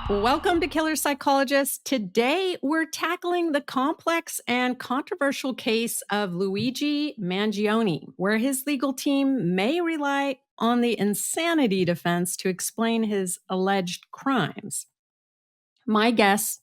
Welcome to Killer Psychologist. Today, we're tackling the complex and controversial case of Luigi Mangione, where his legal team may rely on the insanity defense to explain his alleged crimes. My guest,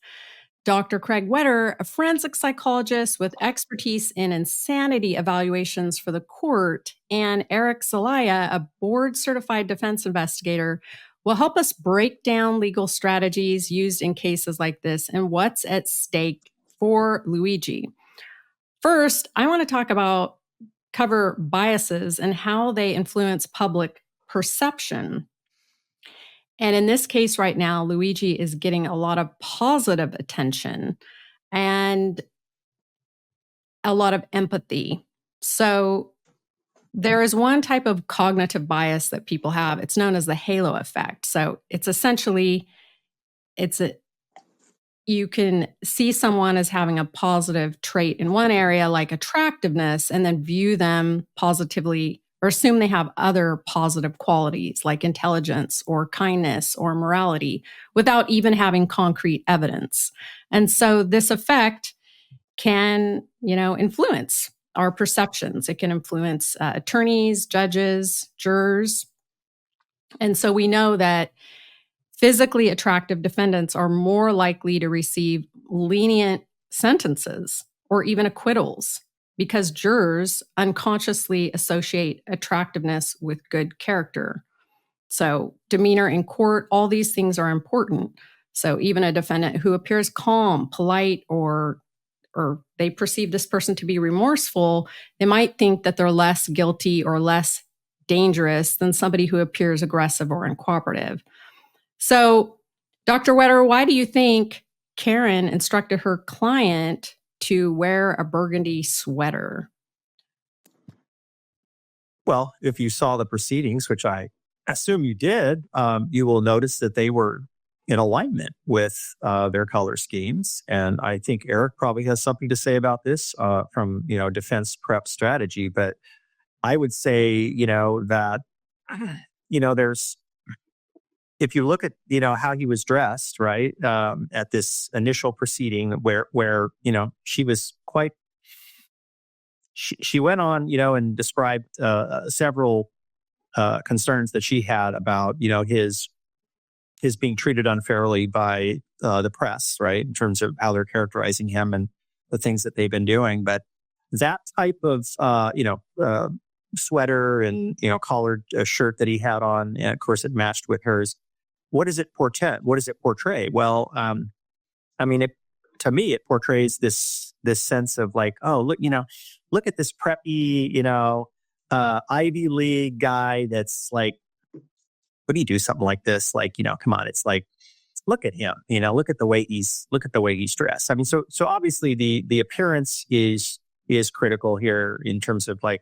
Dr. Craig Wetterer, a forensic psychologist with expertise in insanity evaluations for the court, and Eric Zelaya, a board-certified defense investigator, will help us break down legal strategies used in cases like this and what's at stake for Luigi. First, I want to cover biases and how they influence public perception. And in this case right now, Luigi is getting a lot of positive attention and a lot of empathy. So there is one type of cognitive bias that people have. It's known as the halo effect. So it's essentially, you can see someone as having a positive trait in one area, like attractiveness, and then view them positively or assume they have other positive qualities like intelligence or kindness or morality without even having concrete evidence. And so this effect can, influence our perceptions. It can influence attorneys, judges, jurors. And so we know that physically attractive defendants are more likely to receive lenient sentences or even acquittals because jurors unconsciously associate attractiveness with good character. So demeanor in court, all these things are important. So even a defendant who appears calm, polite, or they perceive this person to be remorseful, they might think that they're less guilty or less dangerous than somebody who appears aggressive or uncooperative. So, Dr. Wetterer, why do you think Karen instructed her client to wear a burgundy sweater? Well, if you saw the proceedings, which I assume you did, you will notice that they were in alignment with their color schemes. And I think Eric probably has something to say about this from, defense prep strategy. But I would say, that, there's, if you look at, how he was dressed, right, at this initial proceeding where she was quite, she went on, and described several concerns that she had about, his being treated unfairly by the press, right, in terms of how they're characterizing him and the things that they've been doing. But that type of, sweater and, collared shirt that he had on, and of course it matched with hers. What does it portend? What does it portray? Well, to me, it portrays this sense of like, oh, look at this preppy, Ivy League guy that's like, would he do something like this? Like, come on, it's like, look at him, look at the way he's dressed. I mean, so obviously the appearance is critical here in terms of like,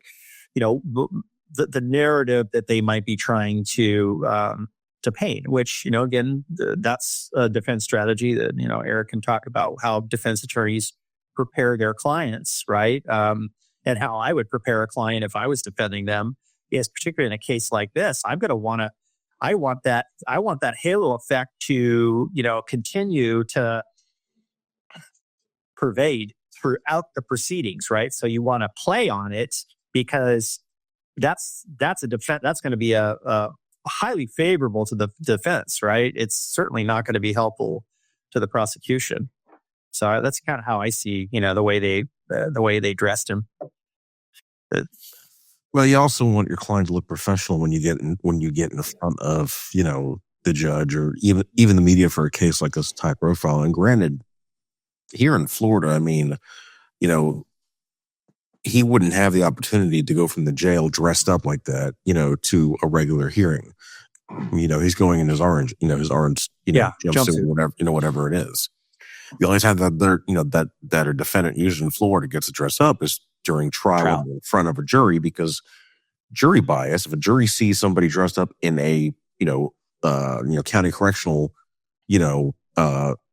the narrative that they might be trying to paint, which, again, that's a defense strategy that, Eric can talk about how defense attorneys prepare their clients, right? And how I would prepare a client if I was defending them is particularly in a case like this, I want that halo effect to, continue to pervade throughout the proceedings, right? So you want to play on it because that's a defense. That's going to be a highly favorable to the defense, right? It's certainly not going to be helpful to the prosecution. So that's kind of how I see, the way they dressed him. Well, you also want your client to look professional when you get in front of, the judge or even the media for a case like this high profile. And granted, here in Florida, I mean, he wouldn't have the opportunity to go from the jail dressed up like that, to a regular hearing. He's going in his orange, jumpsuit, whatever it is. The only time that that a defendant usually in Florida gets to dress up is during trial in front of a jury, because jury bias. If a jury sees somebody dressed up in a county correctional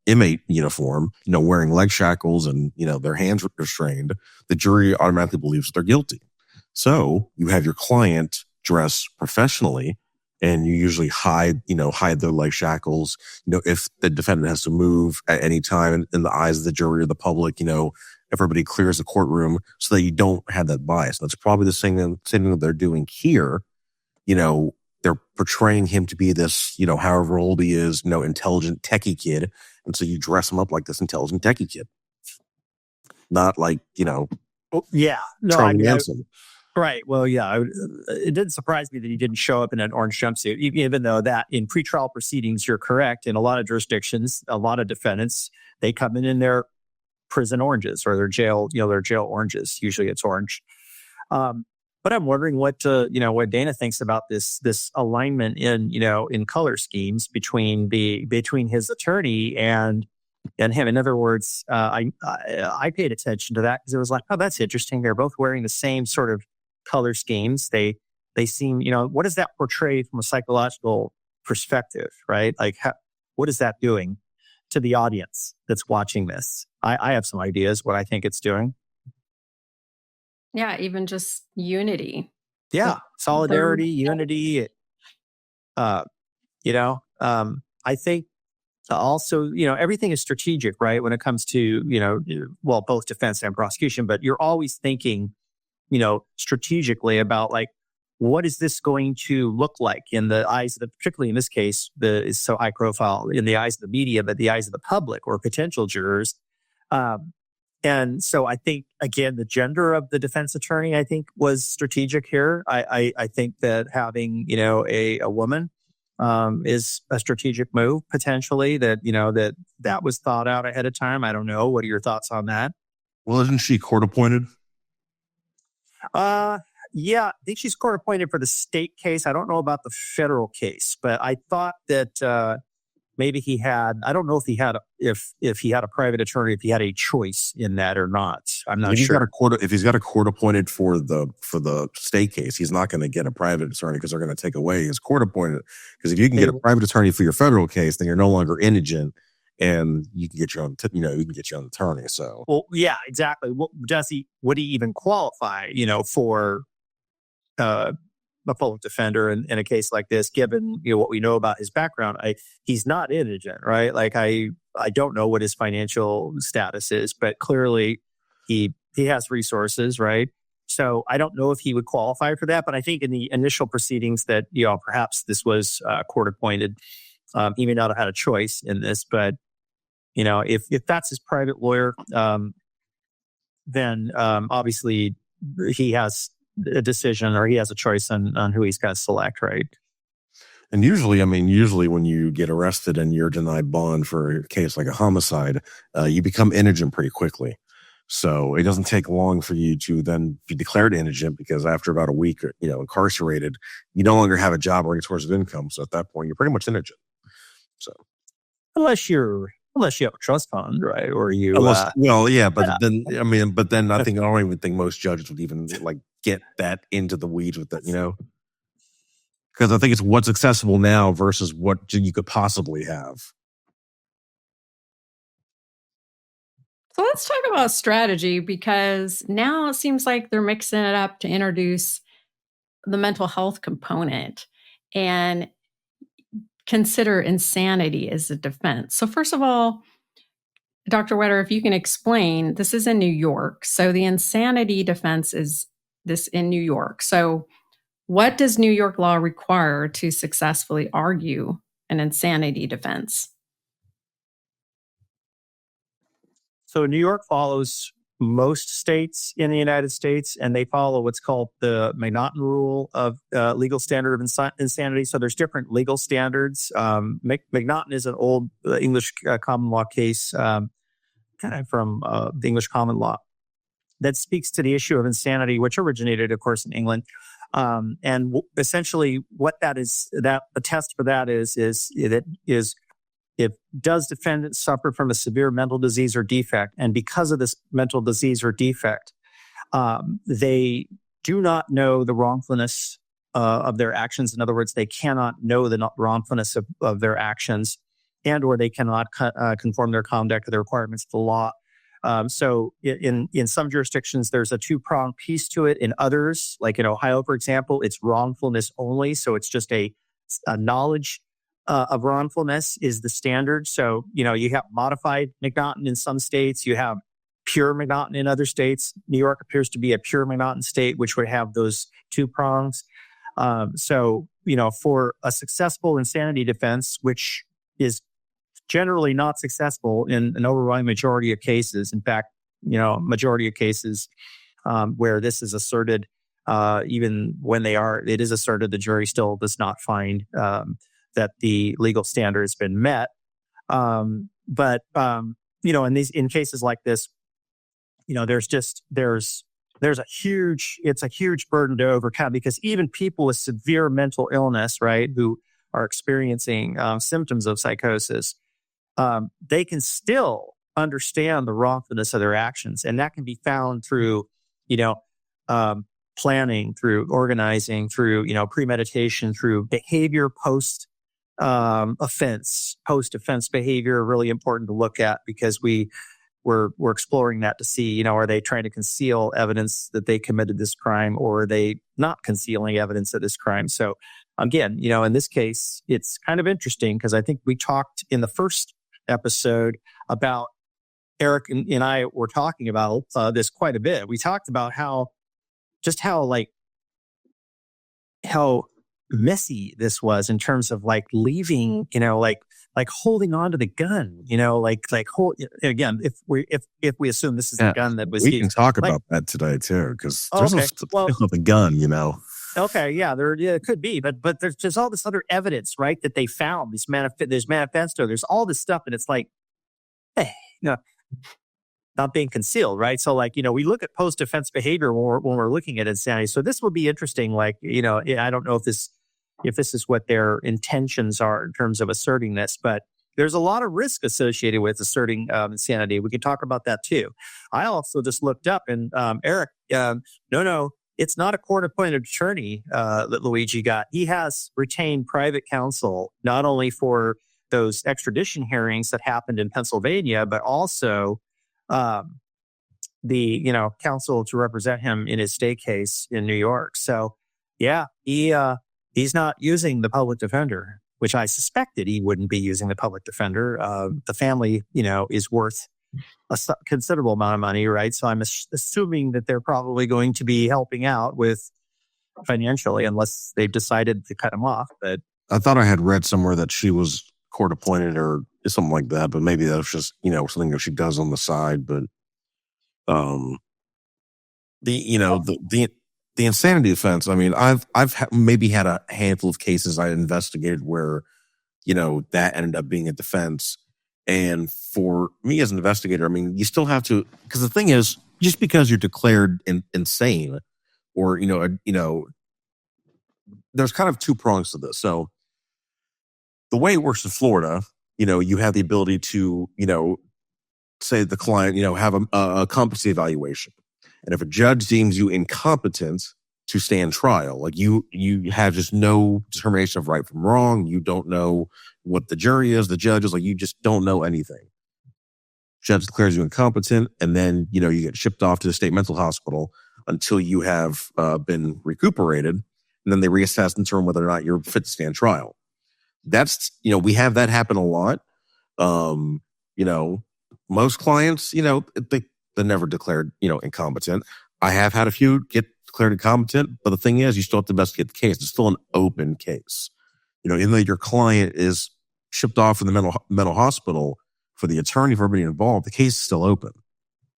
inmate uniform, wearing leg shackles and their hands restrained, the jury automatically believes they're guilty. So you have your client dress professionally and you usually hide their leg shackles. If the defendant has to move at any time in the eyes of the jury or the public, everybody clears the courtroom so that you don't have that bias. That's probably the same thing that they're doing here. They're portraying him to be this, however old he is, intelligent techie kid. And so you dress him up like this intelligent techie kid. Not like, Charlie Manson. Right. Well, yeah, it didn't surprise me that he didn't show up in an orange jumpsuit, even though that in pretrial proceedings, you're correct. In a lot of jurisdictions, a lot of defendants, they come in their prison oranges or their jail oranges. Usually it's orange. But I'm wondering what Dana thinks about this alignment in color schemes between his attorney and him. In other words, I paid attention to that because it was like, oh, that's interesting. They're both wearing the same sort of color schemes. They seem, what does that portray from a psychological perspective, right? Like, what is that doing to the audience that's watching this? I have some ideas what I think it's doing. Yeah, even just unity. Yeah, solidarity, unity. I think also, everything is strategic, right? When it comes to, both defense and prosecution, but you're always thinking, strategically about like, what is this going to look like in the eyes of particularly in this case, is so high profile in the eyes of the media, but the eyes of the public or potential jurors. And so I think, again, the gender of the defense attorney, I think, was strategic here. I think that having, a woman is a strategic move, potentially, that was thought out ahead of time. I don't know. What are your thoughts on that? Well, isn't she court appointed? Yeah, I think she's court appointed for the state case. I don't know about the federal case, but I thought that maybe he had. I don't know if he had a private attorney, if he had a choice in that or not. I'm not sure. If he's got a court appointed for the state case, he's not going to get a private attorney because they're going to take away his court appointed. Because if you can get a private attorney for your federal case, then you're no longer indigent, and you can get your own. You can get your own attorney. So, well, yeah, exactly. Well, would he even qualify? For a public defender in a case like this, given what we know about his background? He's not indigent, right? Like I don't know what his financial status is, but clearly he has resources, right? So I don't know if he would qualify for that, but I think in the initial proceedings that perhaps this was court appointed, he may not have had a choice in this, but if that's his private lawyer, then obviously he has a decision or he has a choice on who he's going to select, right? And usually when you get arrested and you're denied bond for a case like a homicide, you become indigent pretty quickly. So it doesn't take long for you to then be declared indigent, because after about a week, incarcerated, you no longer have a job or any source of income. So at that point, you're pretty much indigent. So unless you have a trust fund, right? Or you, then I don't even think most judges would even get that into the weeds with that, because I think it's what's accessible now versus what you could possibly have. So let's talk about strategy, because now it seems like they're mixing it up to introduce the mental health component and consider insanity as a defense. So first of all, Dr. Wetterer, if you can explain, this is in New York. So the insanity defense is this in New York. So what does New York law require to successfully argue an insanity defense? So New York follows most states in the United States, and they follow what's called the Mangione rule of legal standard of insanity. So there's different legal standards. Mangione is an old English common law case, kind of from the English common law, that speaks to the issue of insanity, which originated, of course, in England. And essentially, what that is, that the test for that is if does defendant suffer from a severe mental disease or defect, and because of this mental disease or defect, they do not know the wrongfulness of their actions. In other words, they cannot know the wrongfulness of their actions, and or they cannot conform their conduct to the requirements of the law. So in some jurisdictions, there's a two-pronged piece to it. In others, like in Ohio, for example, it's wrongfulness only. So it's just a knowledge of wrongfulness is the standard. So, you have modified McNaughton in some states, you have pure McNaughton in other states. New York appears to be a pure McNaughton state, which would have those two prongs. So, for a successful insanity defense, which is generally not successful in an overwhelming majority of cases, in fact, majority of cases where this is asserted, even when it is asserted, the jury still does not find that the legal standard has been met. But in cases like this, there's a huge burden to overcome, because even people with severe mental illness, right, who are experiencing symptoms of psychosis, they can still understand the wrongfulness of their actions. And that can be found through, planning, through organizing, through, premeditation, through behavior post-offense behavior, really important to look at, because we're exploring that to see, are they trying to conceal evidence that they committed this crime, or are they not concealing evidence of this crime? So again, in this case, it's kind of interesting, because I think we talked in the first episode about, Eric and I were talking about this quite a bit. We talked about how messy this was in terms of leaving, holding on to the gun, again, if we assume this is the gun that was we used. We can talk about that today too, because there's the gun, Okay, yeah, it could be, but there's all this other evidence, right, that they found. There's manifesto, there's all this stuff, and it's hey, not being concealed, right? So, we look at post-offense behavior when we're looking at insanity. So this will be interesting. I don't know if this is what their intentions are in terms of asserting this, but there's a lot of risk associated with asserting insanity. We can talk about that too. I also just looked up, and Eric, no, it's not a court-appointed attorney that Luigi got. He has retained private counsel, not only for those extradition hearings that happened in Pennsylvania, but also the counsel to represent him in his state case in New York. So yeah, he's not using the public defender, which I suspected he wouldn't be using the public defender. The family, is worth a considerable amount of money, right? So I'm assuming that they're probably going to be helping out with financially, unless they've decided to cut him off. But I thought I had read somewhere that she was court appointed or something like that, but maybe that's just something that she does on the side. But the insanity defense, I mean, I've maybe had a handful of cases I investigated where that ended up being a defense. And for me as an investigator, I mean, you still have to, because the thing is, just because you're declared insane, or there's kind of two prongs to this. So the way it works in Florida, you have the ability to, say the client, have a competency evaluation. And if a judge deems you incompetent to stand trial, you have just no determination of right from wrong. You don't know what the jury is, the judge is, you just don't know anything. Judge declares you incompetent, and then, you get shipped off to the state mental hospital until you have been recuperated. And then they reassess and determine whether or not you're fit to stand trial. That's, we have that happen a lot. Most clients, they're never declared, incompetent. I have had a few get declared incompetent, but the thing is, you still have to investigate the case. It's still an open case. Even though your client is shipped off from the mental hospital, for the attorney, for everybody involved, the case is still open.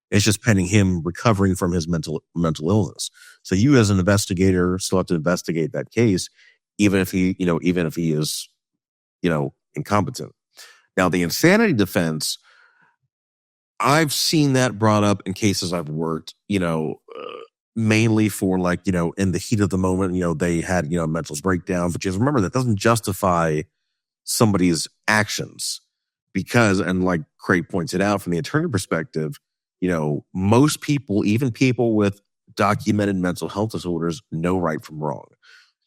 It's just pending him recovering from his mental illness. So you, as an investigator, still have to investigate that case, even if he is, incompetent. Now, the insanity defense, I've seen that brought up in cases I've worked, mainly for in the heat of the moment, they had, a mental breakdown. But just remember, that doesn't justify somebody's actions, because, and like Craig pointed out, from the attorney perspective, most people, even people with documented mental health disorders, know right from wrong.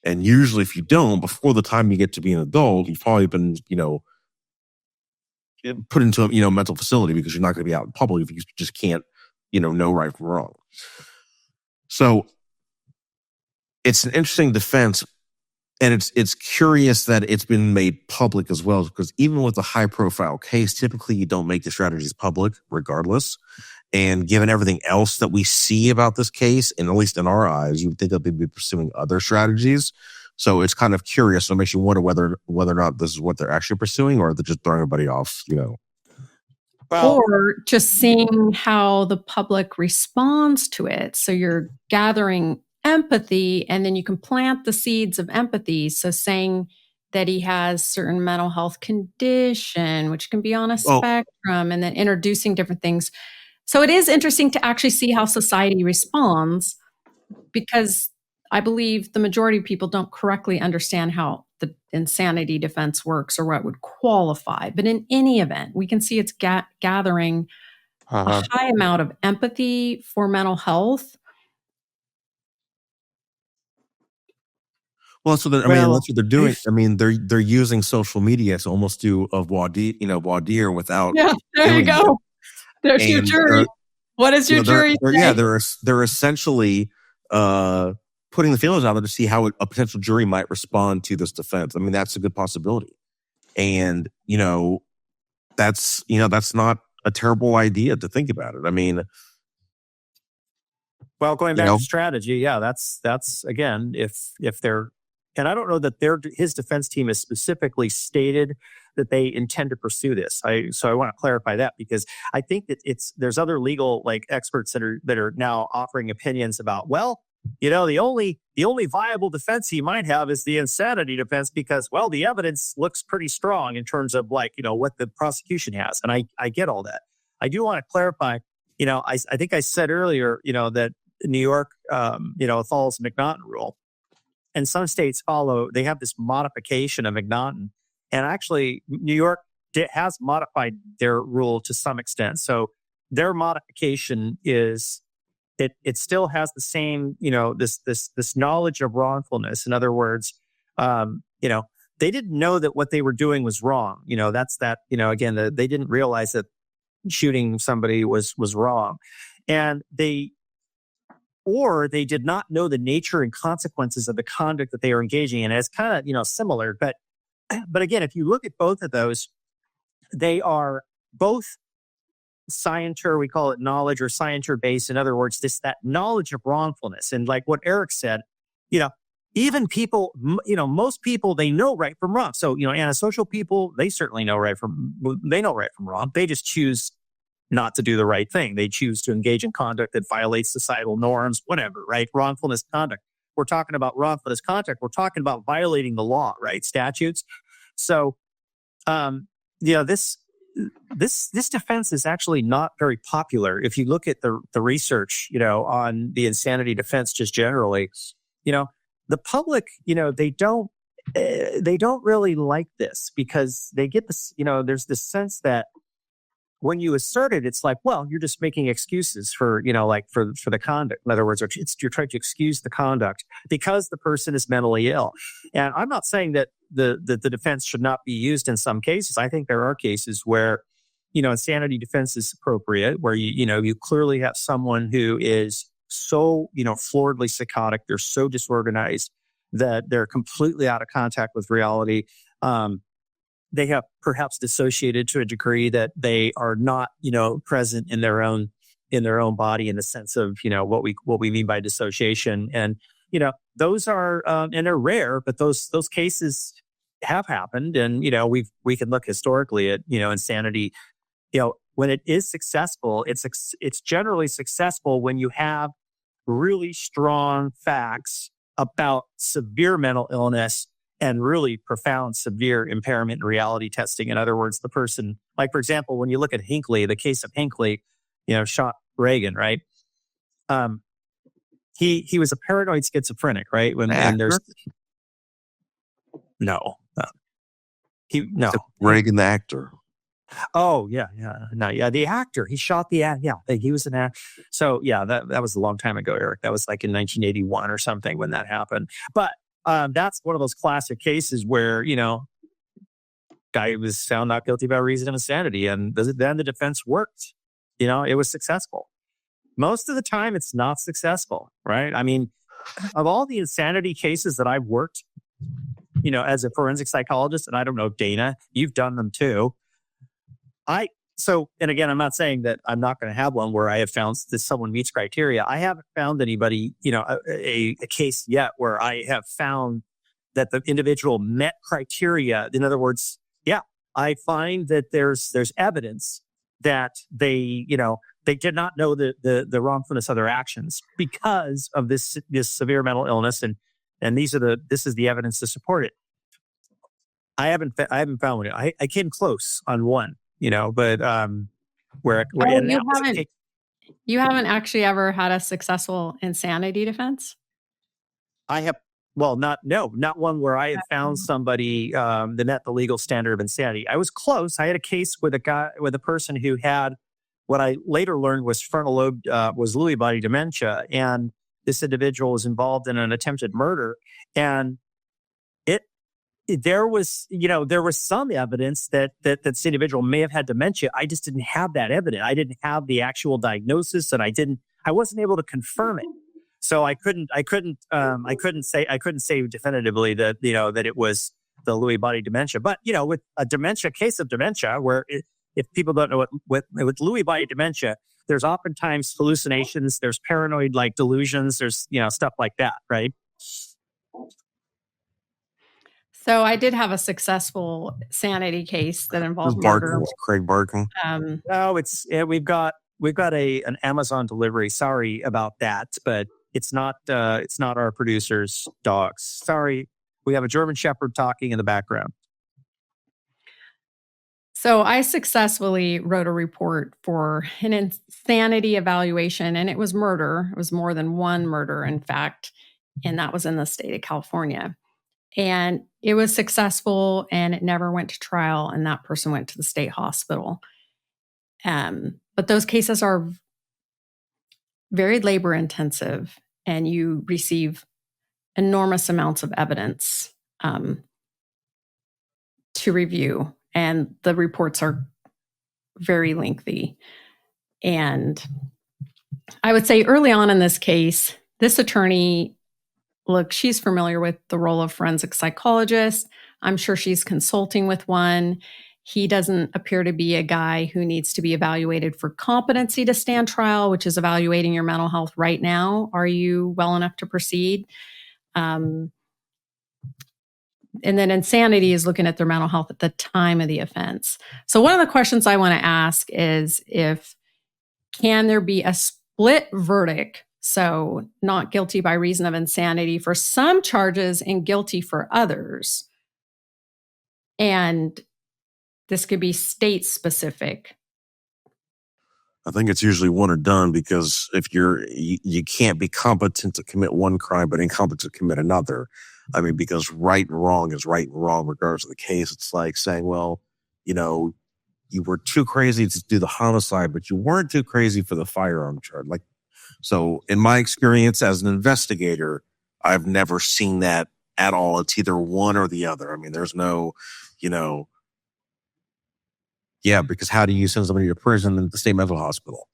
And usually if you don't, before the time you get to be an adult, you've probably been, put into a, mental facility, because you're not going to be out in public if you just can't, know right from wrong. So it's an interesting defense, it's curious that it's been made public as well, because even with a high profile case, typically you don't make the strategies public regardless. And given everything else that we see about this case, and at least in our eyes, you would think that they'd be pursuing other strategies. So it's kind of curious. So it makes you wonder whether or not this is what they're actually pursuing, or they're just throwing everybody off, Well, or just seeing how the public responds to it. So you're gathering empathy, and then you can plant the seeds of empathy. So saying that he has certain mental health condition, which can be on a spectrum, and then introducing different things. So it is interesting to actually see how society responds, because I believe the majority of people don't correctly understand how the insanity defense works or what would qualify. But in any event, we can see it's gathering a high amount of empathy for mental health. Well, so that's what they're doing. I mean, they're using social media to almost do a voir dire without. Yeah, there you go. There's your jury. What is your jury? They're essentially putting the feelers out there to see how a potential jury might respond to this defense. I mean, that's a good possibility, and that's not a terrible idea to think about it. I mean, well, going back to strategy, that's again, if they're, and I don't know that his defense team has specifically stated that they intend to pursue this. So I want to clarify that, because I think that there's other legal experts that are now offering opinions about, well, the only viable defense he might have is the insanity defense, because, well, the evidence looks pretty strong in terms of what the prosecution has. And I get all that. I do want to clarify, I think I said earlier, that New York, follows the McNaughton rule, and some states they have this modification of McNaughton. And actually, New York has modified their rule to some extent. So their modification is, it still has the same, this knowledge of wrongfulness. In other words, they didn't know that what they were doing was wrong. That's that. Again, they didn't realize that shooting somebody was wrong, and they did not know the nature and consequences of the conduct that they were engaging in. And it's kind of similar, but again, if you look at both of those, they are both scienter, we call it knowledge, or scienter based. In other words, that knowledge of wrongfulness. And like what Eric said, even people, most people, they know right from wrong. So, antisocial people, they certainly know right from wrong. They just choose not to do the right thing. They choose to engage in conduct that violates societal norms, whatever, right? Wrongfulness conduct. We're talking about wrongfulness conduct. We're talking about violating the law, right? Statutes. So, this defense is actually not very popular. If you look at the research, on the insanity defense, just generally, the public, they don't really like this, because they get this, there's this sense that when you assert it, it's like, well, you're just making excuses for, for the conduct. In other words, you're trying to excuse the conduct because the person is mentally ill. And I'm not saying that the defense should not be used in some cases. I think there are cases where, insanity defense is appropriate, where you clearly have someone who is so, floridly psychotic, they're so disorganized that they're completely out of contact with reality. They have perhaps dissociated to a degree that they are not, present in their own body, in the sense of, what we mean by dissociation. And, those are, and they're rare, but those cases have happened. And, we can look historically at, insanity, when it is successful, it's generally successful when you have really strong facts about severe mental illness and really profound, severe impairment in reality testing. In other words, the person, like, for example, when you look at Hinckley, the case of Hinckley, shot Reagan, right? He was a paranoid schizophrenic, right? And there's Reagan, the actor. Oh yeah. The actor. He shot the actor. Yeah, he was an actor. So yeah, that was a long time ago, Eric. That was like in 1981 or something when that happened. But that's one of those classic cases where guy was found not guilty by reason of insanity, and then the defense worked. It was successful. Most of the time, it's not successful, right? I mean, of all the insanity cases that I've worked, as a forensic psychologist, and I don't know, Dana, you've done them too. And again, I'm not saying that I'm not going to have one where I have found that someone meets criteria. I haven't found anybody, a case yet where I have found that the individual met criteria. In other words, I find that there's evidence that they did not know the wrongfulness of their actions because of this severe mental illness, and this is the evidence to support it. I haven't found one. I came close on one, but you haven't actually ever had a successful insanity defense? I have. Well, not one where I had found somebody that met the legal standard of insanity. I was close. I had a case with a person who had what I later learned was frontal lobe, was Lewy body dementia. And this individual was involved in an attempted murder. And there was some evidence that this individual may have had dementia. I just didn't have that evidence. I didn't have the actual diagnosis, and I wasn't able to confirm it. So I couldn't say definitively that that it was the Lewy body dementia. But with a case of dementia, where if people don't know with Lewy body dementia, there's oftentimes hallucinations, there's paranoid like delusions, there's stuff like that, right? So I did have a successful sanity case that involved murder. Craig Barkin. No, we've got an Amazon delivery. Sorry about that, but it's not our producer's dogs. Sorry, we have a German Shepherd talking in the background. So I successfully wrote a report for an insanity evaluation, and it was murder. It was more than one murder, in fact, and that was in the state of California. And it was successful, and it never went to trial, and that person went to the state hospital. But those cases are very labor intensive, and you receive enormous amounts of evidence to review, and the reports are very lengthy. And I would say early on in this case, this attorney, look, she's familiar with the role of forensic psychologist. I'm sure she's consulting with one. He doesn't appear to be a guy who needs to be evaluated for competency to stand trial, which is evaluating your mental health right now. Are you well enough to proceed? And then insanity is looking at their mental health at the time of the offense. So one of the questions I want to ask is can there be a split verdict? So not guilty by reason of insanity for some charges and guilty for others. And this could be state specific. I think it's usually one or done, because if you can't be competent to commit one crime but incompetent to commit another. I mean, because right and wrong is right and wrong regardless of the case. It's like saying, well, you were too crazy to do the homicide, but you weren't too crazy for the firearm charge. Like, so in my experience as an investigator, I've never seen that at all. It's either one or the other. I mean, there's no, because how do you send somebody to prison in the state mental hospital?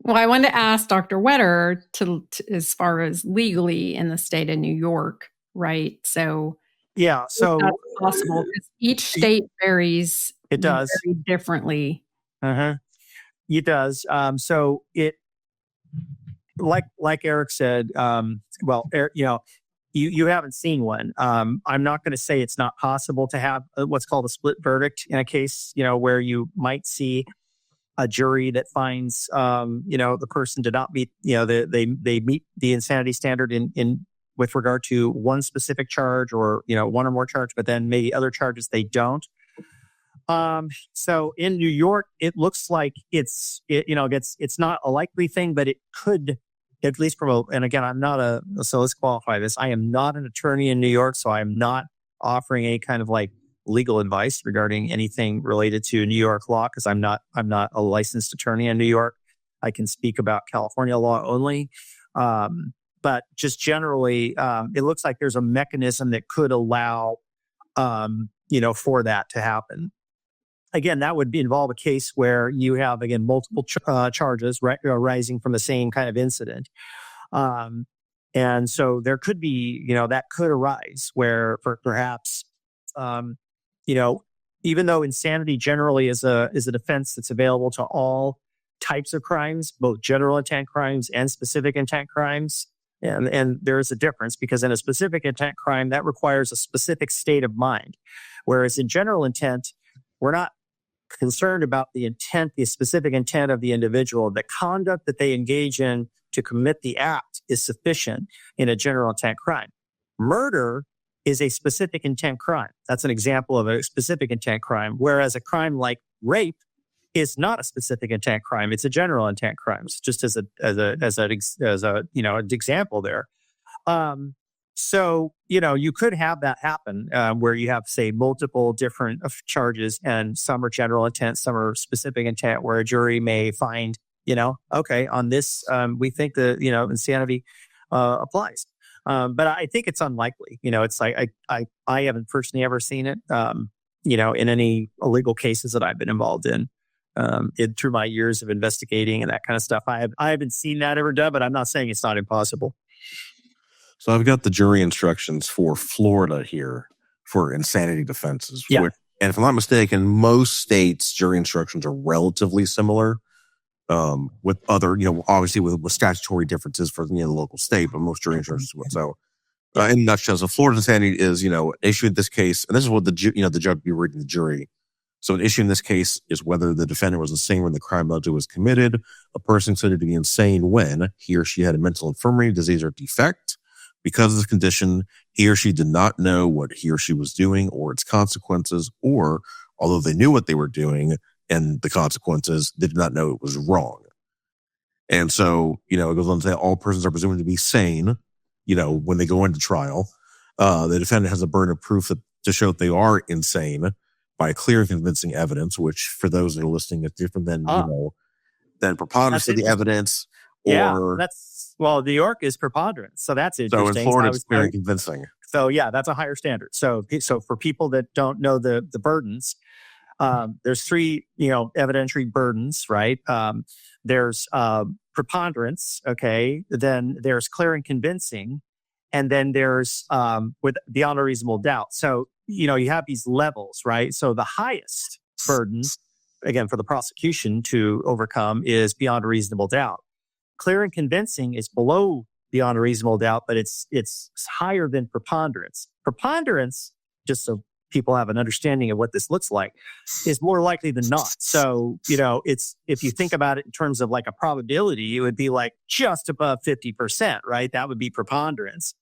Well, I wanted to ask Dr. Wetterer to as far as legally in the state of New York, right? So that's possible, because each state varies. It does very differently. It does. So it, like Eric said, Eric, you haven't seen one. I'm not going to say it's not possible to have what's called a split verdict in a case, where you might see a jury that finds, the person did not meet, they meet the insanity standard in with regard to one specific charge, or, one or more charge, but then maybe other charges they don't. So in New York, it looks like it's not a likely thing, but it could, at least and again, so let's qualify this. I am not an attorney in New York, so I am not offering any kind of like legal advice regarding anything related to New York law, because I'm not a licensed attorney in New York. I can speak about California law only. But just generally, it looks like there's a mechanism that could allow, for that to happen. Again, that would involve a case where you have, multiple charges arising from the same kind of incident. And so there could be, that could arise where perhaps, even though insanity generally is a defense that's available to all types of crimes, both general intent crimes and specific intent crimes. And there is a difference because in a specific intent crime, that requires a specific state of mind. Whereas in general intent, we're not concerned about the intent, the specific intent of the individual. The conduct that they engage in to commit the act is sufficient in a general intent crime. Murder is a specific intent crime. That's an example of a specific intent crime. Whereas a crime like rape is not a specific intent crime; it's a general intent crime. Just as an example there. So you could have that happen where you have, say, multiple different charges, and some are general intent, some are specific intent, where a jury may find, okay, on this we think that insanity applies. But I think it's unlikely. It's like I haven't personally ever seen it. In any illegal cases that I've been involved in. Through my years of investigating and that kind of stuff, I haven't seen that ever done, but I'm not saying it's not impossible. So I've got the jury instructions for Florida here for insanity defenses. Yeah. And if I'm not mistaken, most states' jury instructions are relatively similar with other, obviously with statutory differences for the local state, but most jury instructions would. So in a nutshell, so Florida insanity is, issued this case, and this is what the judge would be reading the jury. So an issue in this case is whether the defendant was insane when the crime allegedly was committed. A person considered to be insane when he or she had a mental infirmity, disease, or defect. Because of this condition, he or she did not know what he or she was doing or its consequences, or although they knew what they were doing and the consequences, they did not know it was wrong. And so, it goes on to say all persons are presumed to be sane, when they go into trial. The defendant has a burden of proof to show that they are insane by clear and convincing evidence, which for those that are listening is different than, than preponderance of the evidence. New York is preponderance. So that's interesting. So in Florida, it's clear and convincing. So yeah, that's a higher standard. So for people that don't know the burdens, there's three, evidentiary burdens, right? There's preponderance. Okay. Then there's clear and convincing. And then there's with beyond a reasonable doubt. So, you have these levels, right? So the highest burden, again, for the prosecution to overcome is beyond a reasonable doubt. Clear and convincing is below beyond a reasonable doubt, but it's higher than preponderance. Preponderance, just so people have an understanding of what this looks like, is more likely than not. So, it's, if you think about it in terms of like a probability, it would be like just above 50%, right? That would be preponderance.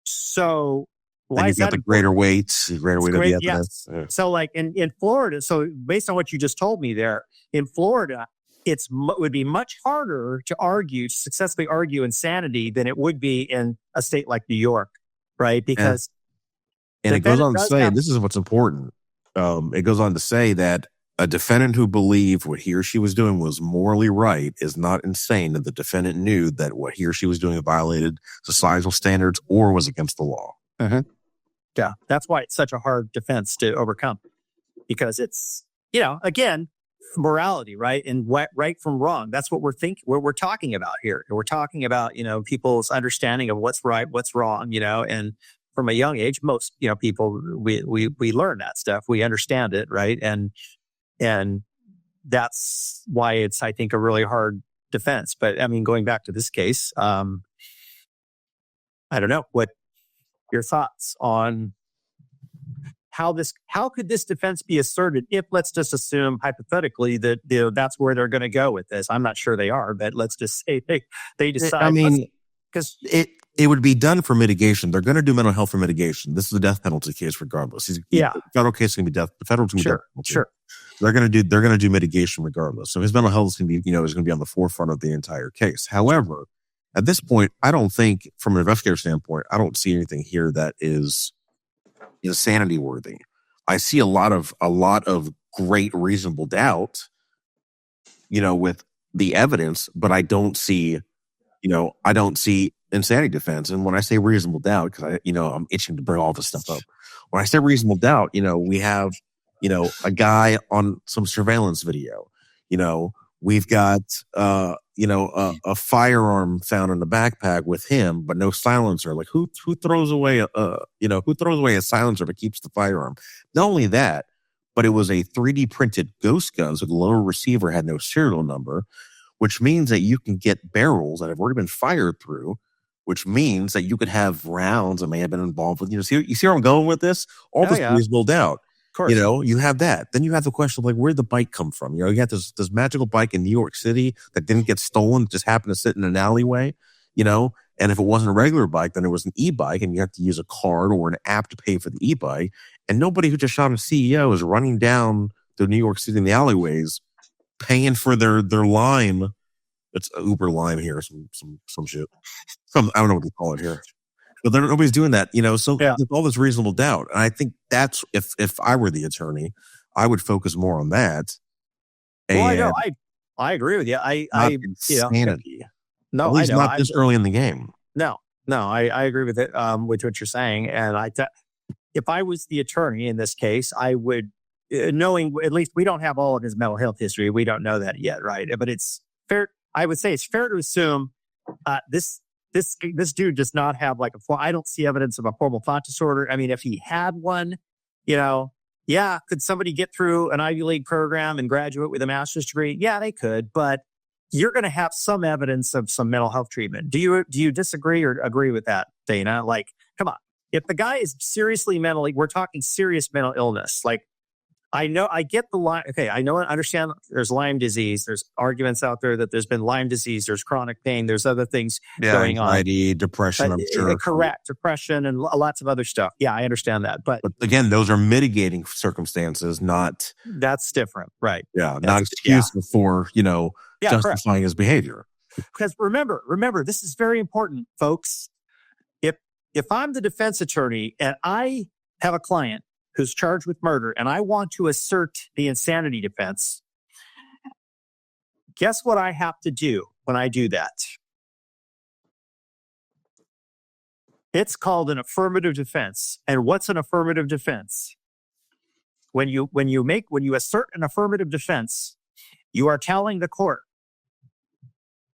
So why is that? The greater weight of the evidence. Yes. Yeah. So like in Florida, so based on what you just told me there, in Florida, it would be much harder to successfully argue insanity than it would be in a state like New York, right? Because and it goes on to say, this is what's important. It goes on to say that a defendant who believed what he or she was doing was morally right is not insane that the defendant knew that what he or she was doing violated societal standards or was against the law. Uh-huh. Yeah, that's why it's such a hard defense to overcome, because it's, again, morality, right? And right from wrong. That's what we're talking about here. We're talking about, people's understanding of what's right, what's wrong, and from a young age, most, people, we learn that stuff. We understand it, right? And that's why it's, I think, a really hard defense. But I mean, going back to this case, I don't know what your thoughts on how could this defense be asserted if, let's just assume hypothetically that that's where they're going to go with this. I'm not sure they are, but let's just say they decide. I mean, because it would be done for mitigation. They're going to do mental health for mitigation. This is a death penalty case, regardless. The federal case is going to be death. The federal is going to be death penalty. Sure. They're going to do mitigation regardless. So his mental health is going to be, is going to be on the forefront of the entire case. However, at this point, I don't think, from an investigator standpoint, I don't see anything here that is insanity worthy. I see a lot of great reasonable doubt, with the evidence, but I don't see insanity defense. And when I say reasonable doubt, because I'm itching to bring all this stuff up. When I say reasonable doubt, we have, a guy on some surveillance video. We've got, a firearm found in the backpack with him, but no silencer. Like who throws away a silencer but keeps the firearm? Not only that, but it was a 3D printed ghost gun, so the lower receiver had no serial number, which means that you can get barrels that have already been fired through, which means that you could have rounds that may have been involved with, you see where I'm going with this? All this reasonable doubt. Of course. You have that. Then you have the question of like, where'd the bike come from? You got this magical bike in New York City that didn't get stolen, just happened to sit in an alleyway, and if it wasn't a regular bike, then it was an e-bike and you have to use a card or an app to pay for the e-bike. And nobody who just shot a CEO is running down to New York City in the alleyways paying for their lime. It's Uber Lime here, some shit. I don't know what they call it here. But nobody's doing that, so there's all this reasonable doubt. And I think that's, if I were the attorney, I would focus more on that. Well, I know. I agree with you. Insanity. No, at least not this early in the game. No, I agree with it, with what you're saying. And if I was the attorney in this case, I would, knowing at least we don't have all of his mental health history. We don't know that yet, right? But it's fair. I would say it's fair to assume this dude does not have I don't see evidence of a formal thought disorder. I mean, if he had one, could somebody get through an Ivy League program and graduate with a master's degree? Yeah, they could, but you're going to have some evidence of some mental health treatment. Do you disagree or agree with that, Dana? Like, come on. If the guy is seriously we're talking serious mental illness. Like, I get the Lyme. Okay, I understand there's Lyme disease. There's arguments out there that there's been Lyme disease. There's chronic pain. There's other things going anxiety, depression, I'm sure. Correct. Depression and lots of other stuff. Yeah, I understand that. But again, those are mitigating circumstances, not... That's different, right? Yeah, not excuse for, justifying his behavior. Because remember, this is very important, folks. If I'm the defense attorney and I have a client who's charged with murder and I want to assert the insanity defense, guess what I have to do when I do that? It's called an affirmative defense. And what's an affirmative defense? When you assert an affirmative defense, you are telling the court,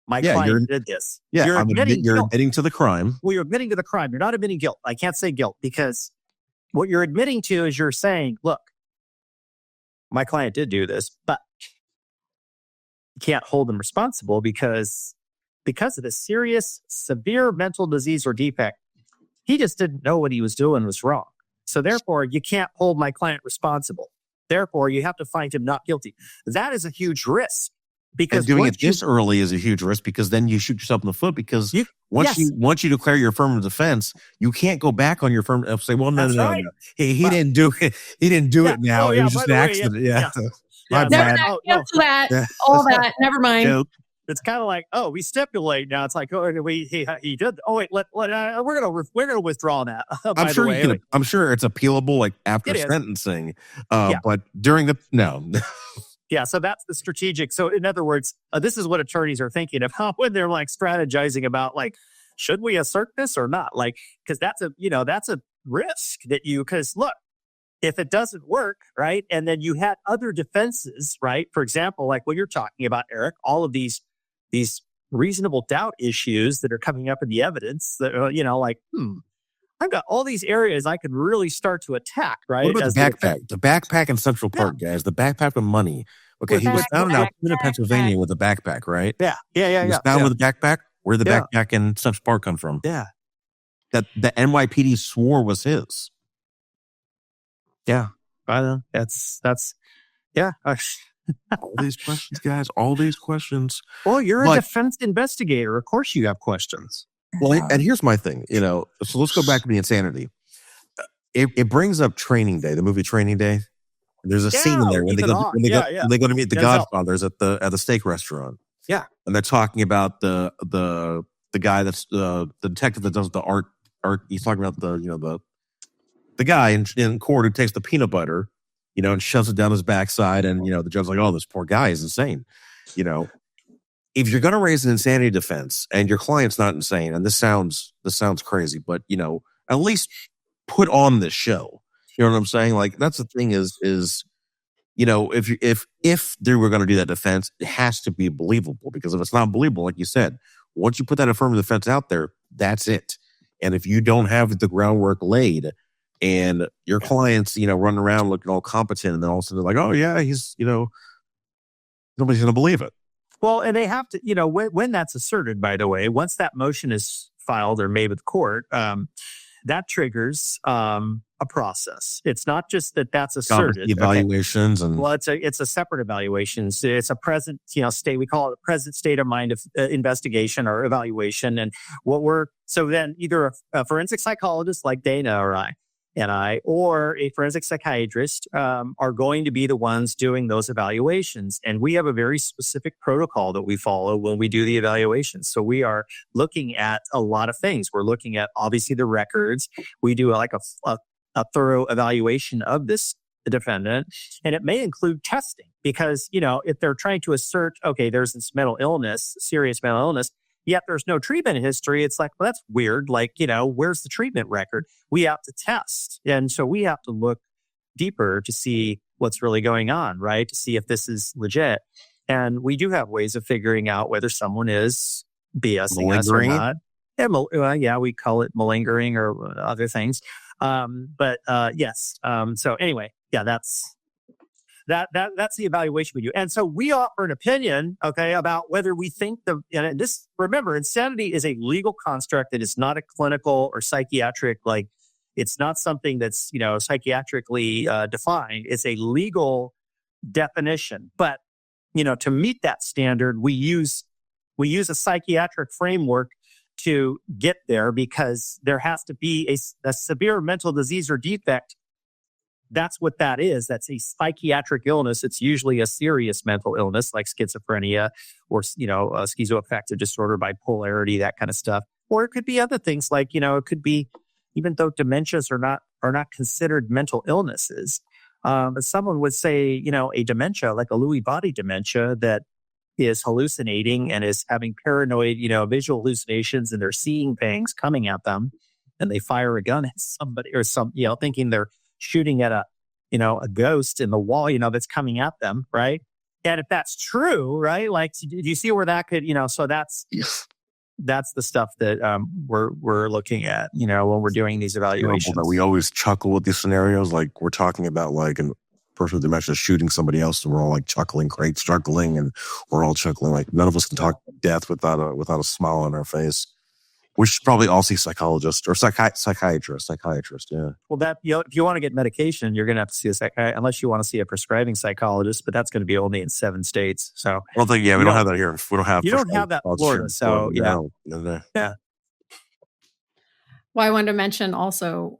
my client did this. Yeah, you're admitting to the crime. Well, you're admitting to the crime. You're not admitting guilt. I can't say guilt because what you're admitting to is you're saying, look, my client did do this, but you can't hold them responsible because of the serious, severe mental disease or defect. He just didn't know what he was doing was wrong. So therefore, you can't hold my client responsible. Therefore, you have to find him not guilty. That is a huge risk. Because doing it this early is a huge risk because then you shoot yourself in the foot because once you declare your affirmative defense, you can't go back on your affirmative and say, well, no. He didn't do it. He didn't do it now. It was just an accident. Never that. Never mind. It's kind of like, we stipulate now. It's like, he did. Oh wait, we're gonna withdraw that. I'm sure it's appealable like after sentencing, but during no. Yeah, so that's the strategic. So in other words, this is what attorneys are thinking about when they're strategizing about should we assert this or not? Because that's a risk because look, if it doesn't work, right, and then you had other defenses, right? For example, like what you're talking about, Eric, all of these reasonable doubt issues that are coming up in the evidence that I've got all these areas I could really start to attack, right? What about the backpack? The backpack in Central Park, guys. The backpack with money. Okay, he was found in Alpena, Pennsylvania with a backpack, right? Yeah. He was found with a backpack. Where did the backpack in Central Park come from? Yeah. That the NYPD swore was his. Yeah. That's all these questions, guys. All these questions. Well, you're a defense investigator. Of course you have questions. Well, and here's my thing, so let's go back to the insanity. It brings up Training Day, the movie Training Day. There's a scene in there when they go to meet the Godfathers at the steak restaurant. Yeah, and they're talking about the guy that's the detective that does the art. He's talking about the guy in court who takes the peanut butter, and shoves it down his backside, and the judge's like, oh, this poor guy is insane, If you're going to raise an insanity defense and your client's not insane, and this sounds crazy, but at least put on this show. You know what I'm saying? Like that's the thing is if they were going to do that defense, it has to be believable, because if it's not believable, like you said, once you put that affirmative defense out there, that's it. And if you don't have the groundwork laid and your clients, running around looking all competent, and then all of a sudden they're like, oh yeah, he's, nobody's going to believe it. Well, and they have to, when that's asserted, by the way, once that motion is filed or made with court, that triggers a process. It's not just that that's asserted. Evaluations and it's a separate evaluation. So it's a present state. We call it a present state of mind of investigation or evaluation. And so then either a forensic psychologist like Dana or I, or a forensic psychiatrist are going to be the ones doing those evaluations. And we have a very specific protocol that we follow when we do the evaluations. So we are looking at a lot of things. We're looking at, obviously, the records. We do like a thorough evaluation of this defendant. And it may include testing because, if they're trying to assert, okay, there's this mental illness, serious mental illness, yet there's no treatment history. It's like, well, that's weird. Like, where's the treatment record? We have to test. And so we have to look deeper to see what's really going on, right? To see if this is legit. And we do have ways of figuring out whether someone is BSing us or not. Yeah, we call it malingering or other things. Yes. So anyway, yeah, that's the evaluation we do. And so we offer an opinion, okay, about whether we think and this, remember, insanity is a legal construct that is not a clinical or psychiatric, like it's not something that's, psychiatrically defined. It's a legal definition. But, to meet that standard, we use a psychiatric framework to get there, because there has to be a severe mental disease or defect. That's what that is. That's a psychiatric illness. It's usually a serious mental illness like schizophrenia or, schizoaffective disorder, bipolarity, that kind of stuff. Or it could be other things like, it could be, even though dementias are not considered mental illnesses. Someone would say, a dementia, like a Lewy body dementia that is hallucinating and is having paranoid, visual hallucinations, and they're seeing things coming at them, and they fire a gun at somebody or thinking they're shooting at a ghost in the wall, that's coming at them, right? And if that's true, right? Like, do you see where that could, so that's the stuff that we're looking at, when we're doing these evaluations. We always chuckle with these scenarios, like we're talking about like a person with dementia shooting somebody else, and we're all like chuckling, struggling, and we're all chuckling. Like none of us can talk death without a smile on our face. We should probably all see psychologists or psychiatrist. Yeah. Well, that if you want to get medication, you're going to have to see a psychiatrist, unless you want to see a prescribing psychologist. But that's going to be only in 7 states. So I don't think. Yeah, we don't have that here. We don't have. You don't have that in Florida. So yeah. Well, I wanted to mention also,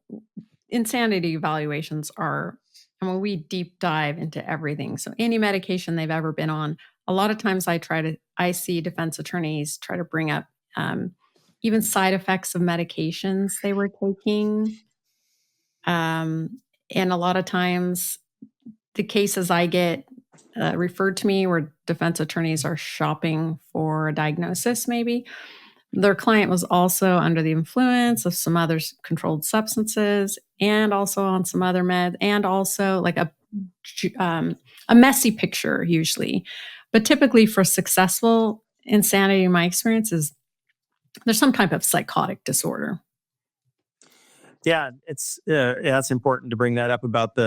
insanity evaluations are. We deep dive into everything. So any medication they've ever been on. A lot of times, I see defense attorneys try to bring up. Even side effects of medications they were taking. And a lot of times the cases I get referred to me where defense attorneys are shopping for a diagnosis, maybe. Their client was also under the influence of some other controlled substances and also on some other meds, and also like a messy picture usually. But typically for successful insanity, in my experience, is there's some type of psychotic disorder. Yeah, it's important to bring that up about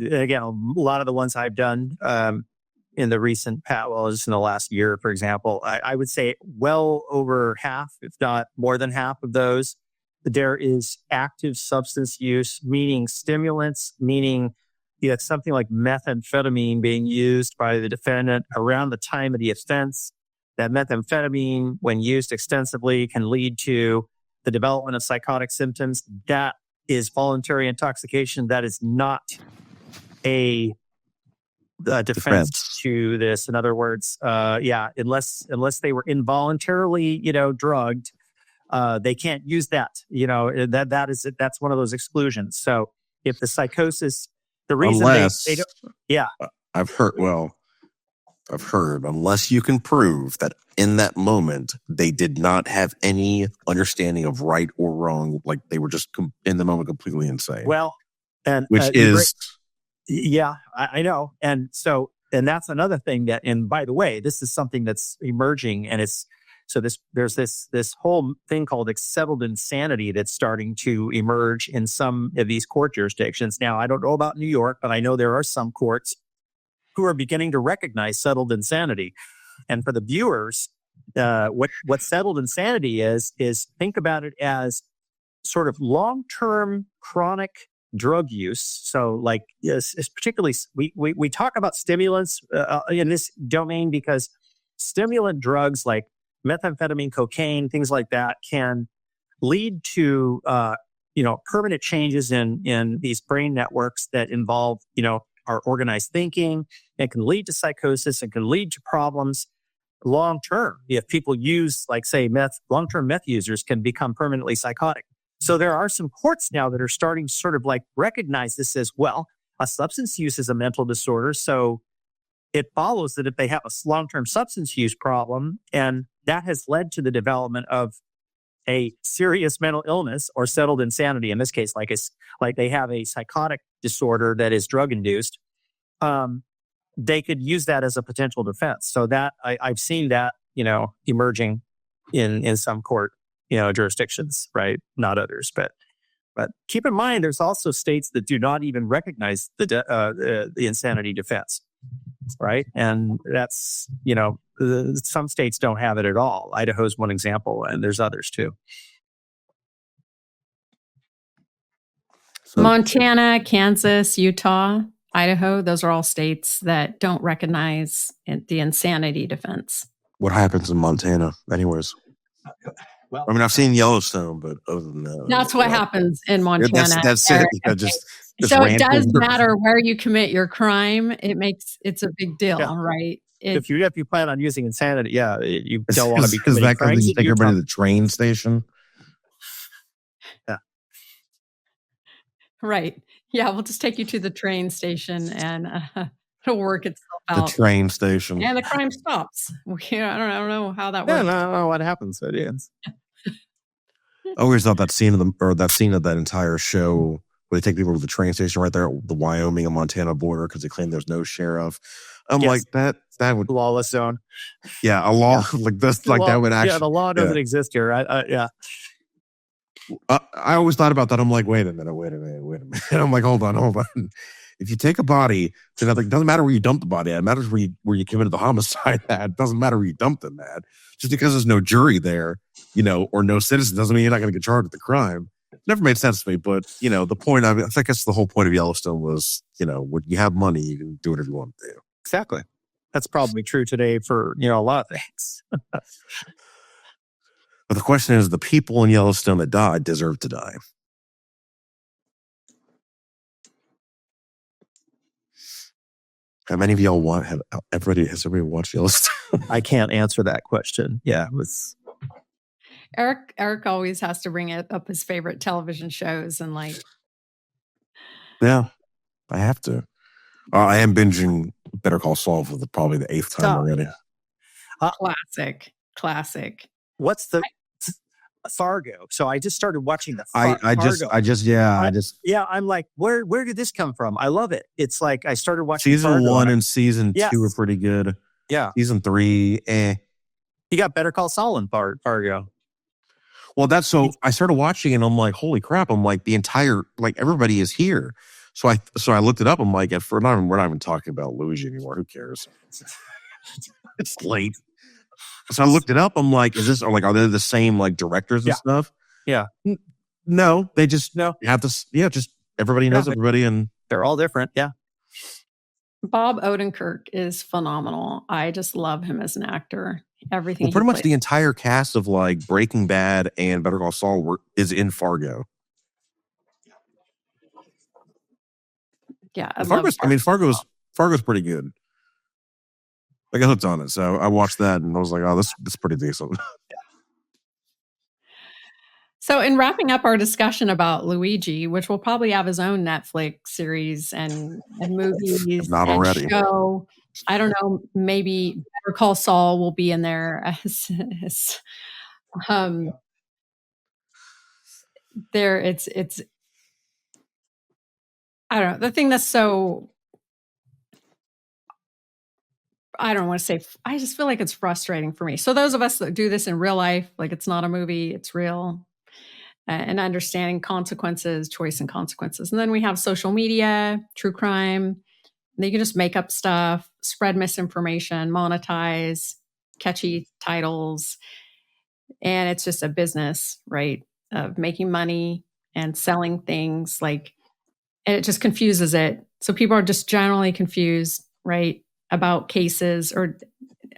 again, a lot of the ones I've done in the recent just in the last year, for example, I would say well over half, if not more than half of those, there is active substance use, meaning stimulants, meaning something like methamphetamine being used by the defendant around the time of the offense. That methamphetamine, when used extensively, can lead to the development of psychotic symptoms. That is voluntary intoxication. That is not a defense to this. In other words, unless they were involuntarily, drugged, they can't use that. That's one of those exclusions. So if the psychosis, the reason they don't, I've heard, unless you can prove that in that moment they did not have any understanding of right or wrong, like they were just in the moment completely insane. Well, and which is Yeah, I know. And that's another thing that, and by the way, this is something that's emerging, and there's this whole thing called settled insanity that's starting to emerge in some of these court jurisdictions. Now, I don't know about New York, but I know there are some courts who are beginning to recognize settled insanity. And for the viewers, what settled insanity is think about it as sort of long-term chronic drug use. So like, yes, it's particularly, we talk about stimulants in this domain because stimulant drugs like methamphetamine, cocaine, things like that can lead to, permanent changes in these brain networks that involve, our organized thinking. It can lead to psychosis. It can lead to problems long term. If people use, like, say, long-term meth users can become permanently psychotic. So there are some courts now that are starting to sort of like recognize this as, well, a substance use is a mental disorder. So it follows that if they have a long-term substance use problem, and that has led to the development of a serious mental illness or settled insanity, in this case, like they have a psychotic disorder that is drug induced, they could use that as a potential defense. So that I've seen that, emerging in some court, jurisdictions, right? Not others, but keep in mind, there's also states that do not even recognize the insanity defense, right? And that's, some states don't have it at all. Idaho's one example, and there's others too. Montana, Kansas, Utah, Idaho, those are all states that don't recognize the insanity defense. What happens in Montana, anyways? Well, I mean, I've seen Yellowstone, but other than that, that's what happens in Montana. That's it. Just so it does matter where you commit your crime. It's a big deal, right? If you plan on using insanity, you don't want to be committing is that crimes. Because you take everybody to the train station? Yeah. Right. Yeah, we'll just take you to the train station and it'll work itself out. The train station. And the crime stops. I don't know how that works. Yeah, I don't know what happens. It ends. I always thought that scene of that entire show where they take people to the train station right there at the Wyoming and Montana border because they claim there's no sheriff. I'm like, that would lawless zone. Yeah, a law like this, like that would actually. Yeah, the law doesn't exist here. Yeah. I always thought about that. I'm like, wait a minute. I'm like, hold on. If you take a body, it doesn't matter where you dump the body at. It matters where you committed the homicide at. It doesn't matter where you dumped them at. Just because there's no jury there, or no citizen doesn't mean you're not going to get charged with the crime. It never made sense to me. But, the point, I guess the whole point of Yellowstone was, when you have money, you can do whatever you want to do. Exactly. That's probably true today for, a lot of things. But the question is, the people in Yellowstone that died deserve to die. How many of y'all has everybody watched Yellowstone? I can't answer that question. Yeah, it was. Eric always has to bring up his favorite television shows and like. Yeah, I have to. I am binging Better Call Saul for probably the 8th time already. Classic. What's the Fargo? So I just started watching the Fargo. I'm like, where did this come from? I love it. It's like I started watching season Fargo 1 and season 2 are pretty good. Yeah. Season 3, You got Better Call Saul in Fargo. Well, I started watching and I'm like, holy crap! I'm like, the entire everybody is here. So I looked it up. I'm like, we're not even talking about Luigi anymore. Who cares? It's late. So I looked it up. I'm like, are they the same directors and stuff? Yeah. No, they just have this. Yeah, just everybody knows everybody, and they're all different. Yeah. Bob Odenkirk is phenomenal. I just love him as an actor. Everything. Well, pretty much the entire cast of Breaking Bad and Better Call Saul is in Fargo. Yeah, Fargo's pretty good. I got hooked on it, so I watched that and I was like, "Oh, this is pretty decent." So, in wrapping up our discussion about Luigi, which will probably have his own Netflix series and movies, not and already. Show, I don't know. Maybe Better Call Saul will be in there as there. It's. I don't know. The thing that's so I don't want to say, I just feel like it's frustrating for me. So those of us that do this in real life, like it's not a movie, it's real, and understanding consequences, choice and consequences. And then we have social media, true crime. They can just make up stuff, spread misinformation, monetize, catchy titles. And it's just a business, right, of making money and selling things and it just confuses it. So people are just generally confused, right, about cases or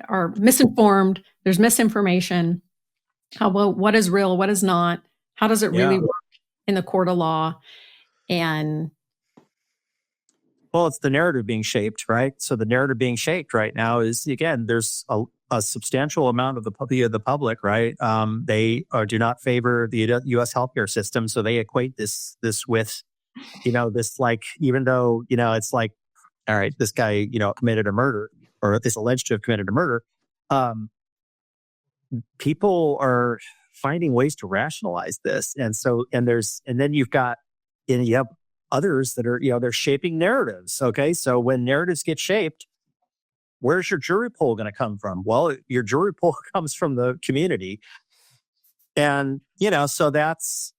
are misinformed. There's misinformation. What is real? What is not? How does it really work in the court of law? And well, it's the narrative being shaped, right? So the narrative being shaped right now is, again, there's a substantial amount of the public, right? They do not favor the U.S. healthcare system, so they equate this with, this even though it's like, all right, this guy committed a murder or is alleged to have committed a murder. People are finding ways to rationalize this, and then you have others that are they're shaping narratives. Okay, so when narratives get shaped, where's your jury pool going to come from? Well, your jury pool comes from the community, and so that's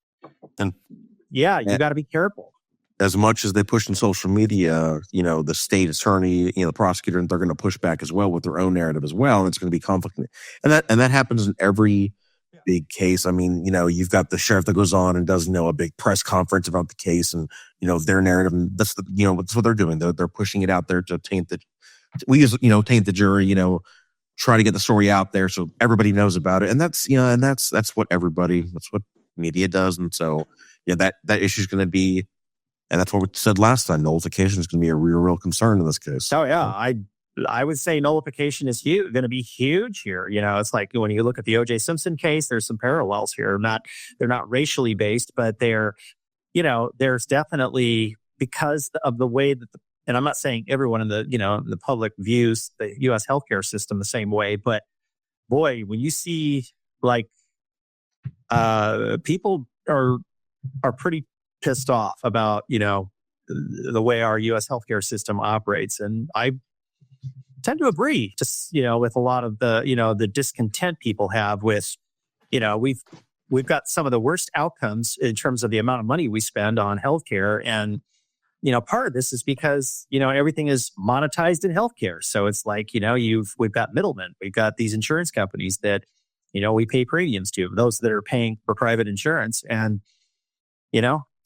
you got to be careful. As much as they push in social media, the state attorney, the prosecutor, they're going to push back as well with their own narrative as well. And it's going to be conflict. And that happens in every big case. I mean, you've got the sheriff that goes on and does, a big press conference about the case and, their narrative. And that's that's what they're doing. They're pushing it out there to taint the jury, try to get the story out there so everybody knows about it. And that's what that's what media does. And so, that issue is going to be, and that's what we said last time. Nullification is going to be a real concern in this case. Oh yeah, I would say nullification is going to be huge here. It's like when you look at the O.J. Simpson case, there's some parallels here. They're not racially based, but they're, there's definitely, because of the way that and I'm not saying everyone in the the public views the U.S. healthcare system the same way, but boy, when you see people are pretty pissed off about, the way our U.S. healthcare system operates. And I tend to agree just, with a lot of the, the discontent people have with, we've got some of the worst outcomes in terms of the amount of money we spend on healthcare. And, part of this is because, everything is monetized in healthcare. So it's like, we've got middlemen, we've got these insurance companies that, we pay premiums to, those that are paying for private insurance. And,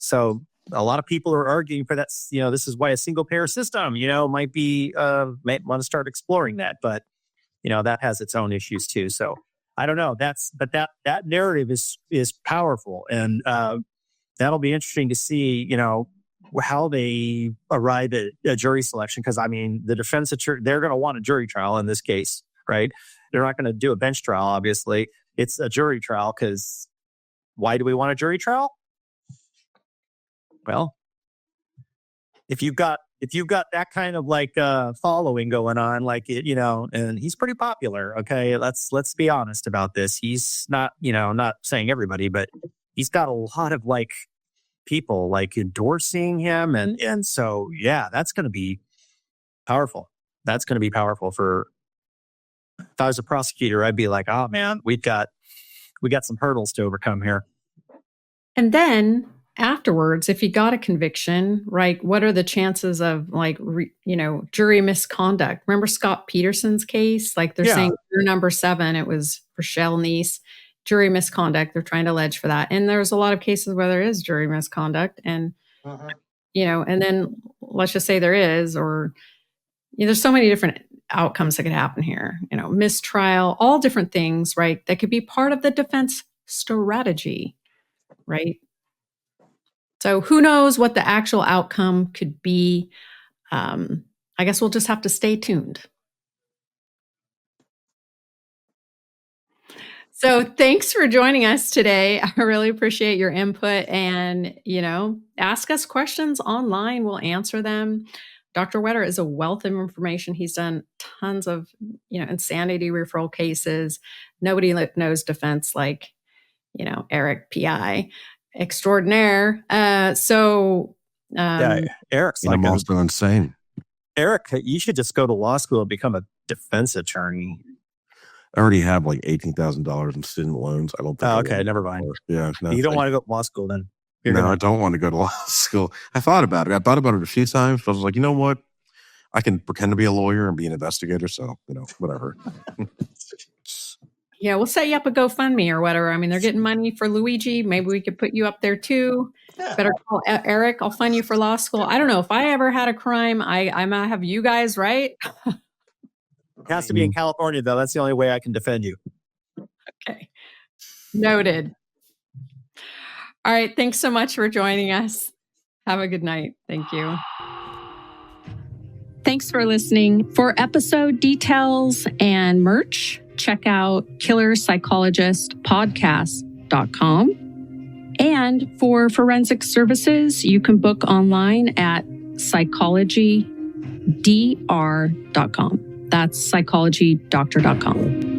so a lot of people are arguing for that. This is why a single payer system, might want to start exploring that. But, that has its own issues too. So I don't know. That narrative is powerful. And that'll be interesting to see, how they arrive at a jury selection. Because, the defense attorney, they're going to want a jury trial in this case, right? They're not going to do a bench trial, obviously. It's a jury trial because why do we want a jury trial? Well, if you've got that kind of following going on, and he's pretty popular. Okay, let's be honest about this. He's not, not saying everybody, but he's got a lot of people endorsing him, and so that's going to be powerful. That's going to be powerful for. If I was a prosecutor, I'd be like, oh man, we got some hurdles to overcome here. And then afterwards, if you got a conviction, right, what are the chances of jury misconduct? Remember Scott Peterson's case? They're saying juror number 7, it was Rochelle Neese, jury misconduct. They're trying to allege for that. And there's a lot of cases where there is jury misconduct. And, and then let's just say there is, or there's so many different outcomes that could happen here, mistrial, all different things, right? That could be part of the defense strategy, right? So who knows what the actual outcome could be? I guess we'll just have to stay tuned. So thanks for joining us today. I really appreciate your input, and, ask us questions online. We'll answer them. Dr. Wetterer is a wealth of information. He's done tons of, insanity referral cases. Nobody knows defense like, Eric PI extraordinaire. Eric's I'm also insane. Eric, you should just go to law school and become defense attorney. I already have like $18,000 in student loans. I don't think. Oh, okay, never mind. Yeah, no, you don't want to go to law school then? I don't want to go to law school. I thought about it. I thought about it a few times. But I was like, you know what? I can pretend to be a lawyer and be an investigator. So, whatever. Yeah, we'll set you up a GoFundMe or whatever. I mean, they're getting money for Luigi. Maybe we could put you up there too. Better call Eric. I'll fund you for law school. I don't know. If I ever had a crime, I might have you guys, right? It has to be in California, though. That's the only way I can defend you. Okay. Noted. All right. Thanks so much for joining us. Have a good night. Thank you. Thanks for listening. For episode details and merch, check out killerpsychologistpodcast.com. And for forensic services, you can book online at psychologydr.com. That's psychologydoctor.com.